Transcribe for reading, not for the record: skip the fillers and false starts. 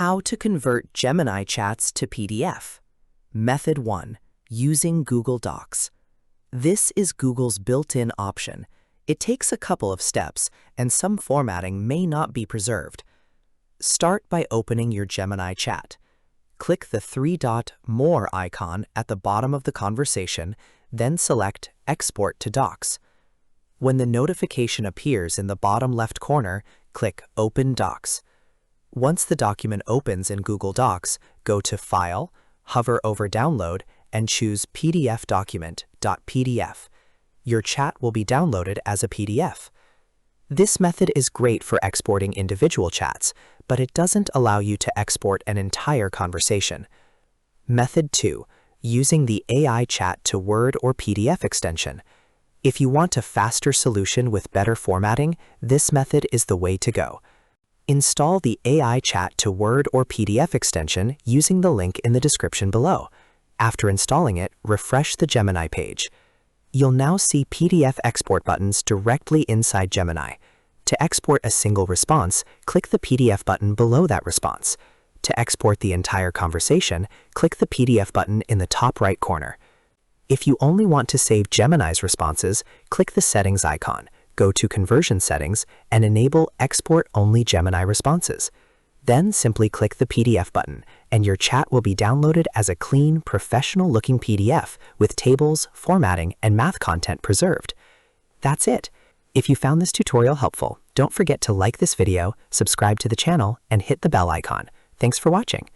How to convert Gemini chats to PDF. Method 1. Using Google Docs. This is Google's built-in option. It takes a couple of steps, and some formatting may not be preserved. Start by opening your Gemini chat. Click the three-dot More icon at the bottom of the conversation, then select Export to Docs. When the notification appears in the bottom left corner, click Open Docs. Once the document opens in Google Docs, go to File, hover over Download, and choose PDF document.pdf. Your chat will be downloaded as a PDF. This method is great for exporting individual chats, but it doesn't allow you to export an entire conversation. Method 2. Using the AI Chat to Word or PDF extension. If you want a faster solution with better formatting, this method is the way to go. Install the AI Chat to Word or PDF extension using the link in the description below. After installing it, refresh the Gemini page. You'll now see PDF export buttons directly inside Gemini. To export a single response, click the PDF button below that response. To export the entire conversation, click the PDF button in the top right corner. If you only want to save Gemini's responses, click the Settings icon, go to Conversion Settings, and enable Export Only Gemini Responses. Then simply click the PDF button, and your chat will be downloaded as a clean, professional-looking PDF with tables, formatting, and math content preserved. That's it. If you found this tutorial helpful, don't forget to like this video, subscribe to the channel, and hit the bell icon. Thanks for watching.